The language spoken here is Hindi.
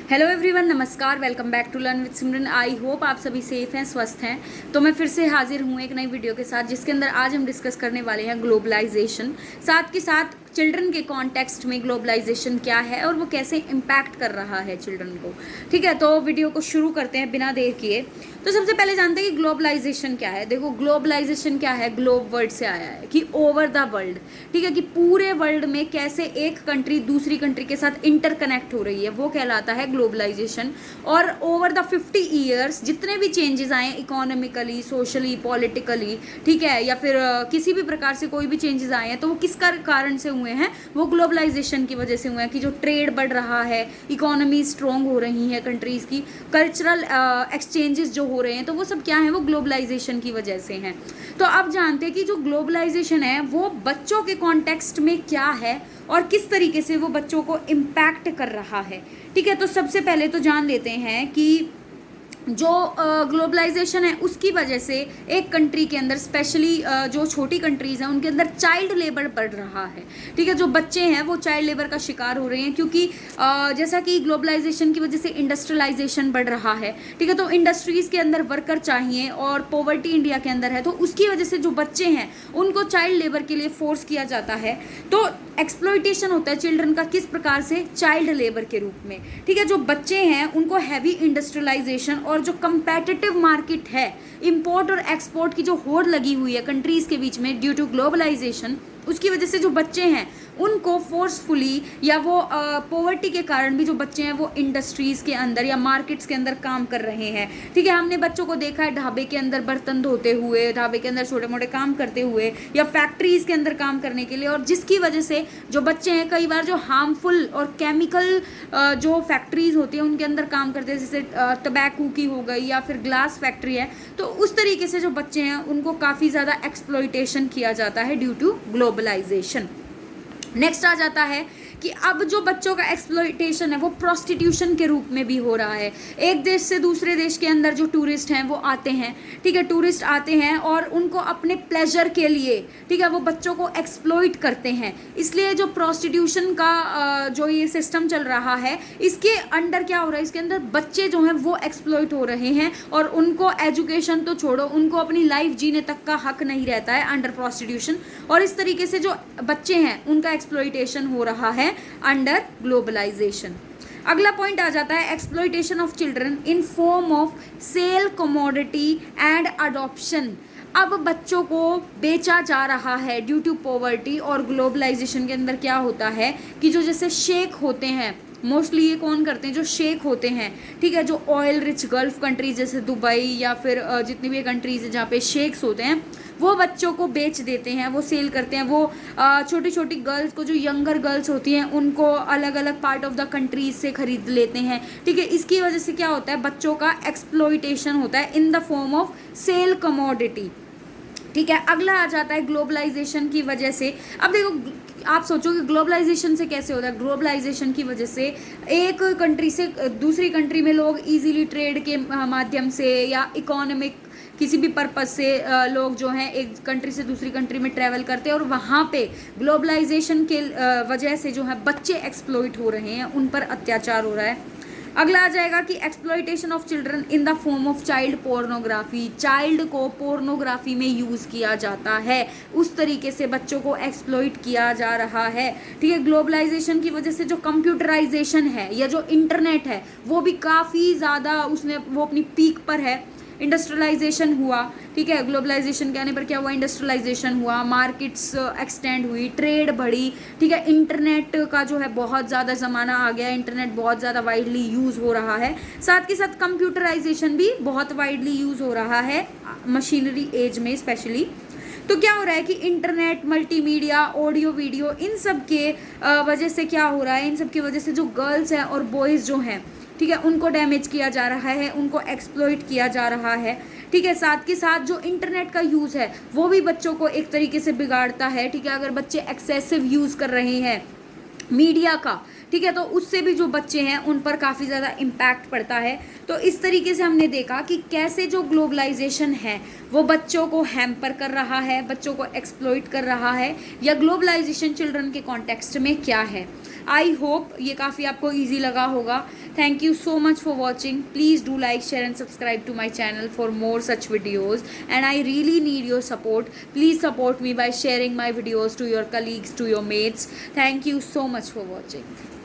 हेलो एवरीवन, नमस्कार। Welcome back to learn with Simran. I hope आप सभी सेफ हैं, स्वस्थ हैं। तो मैं फिर से हाजिर हूँ एक नई वीडियो के साथ, जिसके अंदर आज हम डिस्कस करने वाले हैं ग्लोबलाइजेशन। साथ के साथ चिल्ड्रन के कॉन्टेक्स्ट में ग्लोबलाइजेशन क्या है और वो कैसे इम्पैक्ट कर रहा है चिल्ड्रन को। ठीक है, तो वीडियो को शुरू करते हैं बिना देर किए। तो सबसे पहले जानते हैं कि ग्लोबलाइजेशन क्या है। देखो, ग्लोबलाइजेशन क्या है, ग्लोब वर्ड से आया है कि ओवर द वर्ल्ड। ठीक है, कि पूरे वर्ल्ड में कैसे एक कंट्री दूसरी कंट्री के साथ इंटरकनेक्ट हो रही है, वो कहलाता है ग्लोबलाइजेशन। और ओवर द 50 ईयर्स जितने भी चेंजेस आए इकोनॉमिकली, सोशली, पॉलिटिकली, ठीक है, या फिर किसी भी प्रकार से कोई भी चेंजेस आए हैं, तो वो किस कारण से हुए हैं, वो ग्लोबलाइजेशन की वजह से हुए हैं। कि जो ट्रेड बढ़ रहा है, इकोनॉमी स्ट्रॉन्ग हो रही है कंट्रीज की, कल्चरल एक्सचेंजेस जो हो रहे हैं, तो वो सब क्या है, वो ग्लोबलाइजेशन की वजह से हैं। तो अब जानते हैं कि जो ग्लोबलाइजेशन है वो बच्चों के कॉन्टेक्स्ट में क्या है और किस तरीके से वो बच्चों को इम्पैक्ट कर रहा है। ठीक है, तो सबसे पहले तो जान लेते हैं कि जो ग्लोबलाइजेशन है उसकी वजह से एक कंट्री के अंदर, स्पेशली जो छोटी कंट्रीज़ हैं उनके अंदर चाइल्ड लेबर बढ़ रहा है। ठीक है, जो बच्चे हैं वो चाइल्ड लेबर का शिकार हो रहे हैं, क्योंकि जैसा कि ग्लोबलाइजेशन की वजह से इंडस्ट्रियलाइजेशन बढ़ रहा है। ठीक है, तो इंडस्ट्रीज़ के अंदर वर्कर चाहिए और पॉवर्टी इंडिया के अंदर है, तो उसकी वजह से जो बच्चे हैं उनको चाइल्ड लेबर के लिए फोर्स किया जाता है। तो एक्सप्लॉइटेशन होता है चिल्ड्रन का किस प्रकार से, चाइल्ड लेबर के रूप में। ठीक है, जो बच्चे हैं उनको हैवी इंडस्ट्रियलाइजेशन और जो कंपेटिटिव मार्केट है, इंपोर्ट और एक्सपोर्ट की जो होड़ लगी हुई है कंट्रीज़ के बीच में ड्यू टू ग्लोबलाइजेशन, उसकी वजह से जो बच्चे हैं उनको फोर्सफुली, या वो पॉवर्टी के कारण भी जो बच्चे हैं वो इंडस्ट्रीज़ के अंदर या मार्केट्स के अंदर काम कर रहे हैं। ठीक है, हमने बच्चों को देखा है ढाबे के अंदर बर्तन धोते हुए, ढाबे के अंदर छोटे मोटे काम करते हुए, या फैक्ट्रीज़ के अंदर काम करने के लिए। और जिसकी वजह से जो बच्चे हैं कई बार जो हार्मफुल और केमिकल जो फैक्ट्रीज़ होती हैं उनके अंदर काम करते हैं, जैसे टबैको की हो गई या फिर ग्लास फैक्ट्री है, तो उस तरीके से जो बच्चे हैं उनको काफ़ी ज़्यादा एक्सप्लॉइटेशन किया जाता है ड्यू टू ग्लोबलाइजेशन। नेक्स्ट आ जाता है कि अब जो बच्चों का एक्सप्लॉइटेशन है वो प्रोस्टिट्यूशन के रूप में भी हो रहा है। एक देश से दूसरे देश के अंदर जो टूरिस्ट हैं वो आते हैं, ठीक है, टूरिस्ट आते हैं और उनको अपने प्लेजर के लिए, ठीक है, वो बच्चों को एक्सप्लॉइट करते हैं। इसलिए जो प्रोस्टिट्यूशन का जो ये सिस्टम चल रहा है, इसके अंडर क्या हो रहा है, इसके अंदर बच्चे जो हैं वो एक्सप्लॉइट हो रहे हैं और उनको एजुकेशन तो छोड़ो, उनको अपनी लाइफ जीने तक का हक नहीं रहता है अंडर प्रोस्टिट्यूशन। और इस तरीके से जो बच्चे हैं उनका एक्सप्लॉइटेशन हो रहा है अंडर ग्लोबलाइजेशन। अगला पॉइंट आ जाता है exploitation of children in form of sale, commodity and adoption. अब बच्चों को बेचा जा रहा है ड्यू टू पॉवर्टी। और ग्लोबलाइजेशन के अंदर क्या होता है कि जो जैसे शेख होते हैं, मोस्टली ये कौन करते हैं, जो शेख होते हैं, ठीक है, जो ऑयल रिच गल्फ कंट्रीज जैसे दुबई या फिर जितनी भी कंट्रीज है जहाँ पे शेख्स होते हैं, वो बच्चों को बेच देते हैं, वो सेल करते हैं। वो छोटी छोटी गर्ल्स को, जो यंगर गर्ल्स होती हैं, उनको अलग अलग पार्ट ऑफ द कंट्रीज से खरीद लेते हैं। ठीक है, इसकी वजह से क्या होता है, बच्चों का एक्सप्लॉइटेशन होता है in the form of sale commodity. ठीक है, अगला आ जाता है ग्लोबलाइजेशन की वजह से। अब देखो, आप सोचो कि ग्लोबलाइजेशन से कैसे होता है। ग्लोबलाइजेशन की वजह से एक कंट्री से दूसरी कंट्री में लोग इजीली ट्रेड के माध्यम से या इकोनॉमिक किसी भी पर्पज़ से लोग जो हैं एक कंट्री से दूसरी कंट्री में ट्रैवल करते हैं, और वहाँ पे ग्लोबलाइजेशन के वजह से जो है बच्चे एक्सप्लॉइट हो रहे हैं, उन पर अत्याचार हो रहा है। अगला आ जाएगा कि exploitation of children in the form of child pornography. Child को पोर्नोग्राफी में यूज़ किया जाता है, उस तरीके से बच्चों को एक्सप्लॉइट किया जा रहा है। ठीक है, ग्लोबलाइजेशन की वजह से जो कंप्यूटराइजेशन है या जो इंटरनेट है वो भी काफ़ी ज़्यादा उसमें वो अपनी पीक पर है। इंडस्ट्रियलाइजेशन हुआ, ठीक है, ग्लोबलाइजेशन के आने पर क्या हुआ, इंडस्ट्रियलाइजेशन हुआ, मार्केट्स एक्सटेंड हुई, ट्रेड बढ़ी। ठीक है, इंटरनेट का जो है बहुत ज़्यादा ज़माना आ गया, इंटरनेट बहुत ज़्यादा वाइडली यूज़ हो रहा है। साथ के साथ कंप्यूटराइजेशन भी बहुत वाइडली यूज़ हो रहा है मशीनरी एज में स्पेशली। तो क्या हो रहा है कि इंटरनेट, मल्टीमीडिया, ऑडियो वीडियो, इन सब के वजह से क्या हो रहा है, इन सब की वजह से जो गर्ल्स हैं और बॉयज़ जो हैं, ठीक है, उनको डैमेज किया जा रहा है, उनको एक्सप्लॉइट किया जा रहा है। ठीक है, साथ के साथ जो इंटरनेट का यूज़ है वो भी बच्चों को एक तरीके से बिगाड़ता है। ठीक है, अगर बच्चे एक्सेसिव यूज़ कर रहे हैं मीडिया का, ठीक है, तो उससे भी जो बच्चे हैं उन पर काफ़ी ज़्यादा इम्पैक्ट पड़ता है। तो इस तरीके से हमने देखा कि कैसे जो ग्लोबलाइजेशन है वो बच्चों को हैम्पर कर रहा है, बच्चों को एक्सप्लॉइट कर रहा है, या ग्लोबलाइजेशन चिल्ड्रन के कॉन्टेक्स्ट में क्या है। आई होप ये काफ़ी आपको ईजी लगा होगा. Thank you so much for watching. Please do like, share and subscribe to my channel for more such videos. And I really need your support. Please support me by sharing my videos to your colleagues, to your mates. Thank you so much for watching.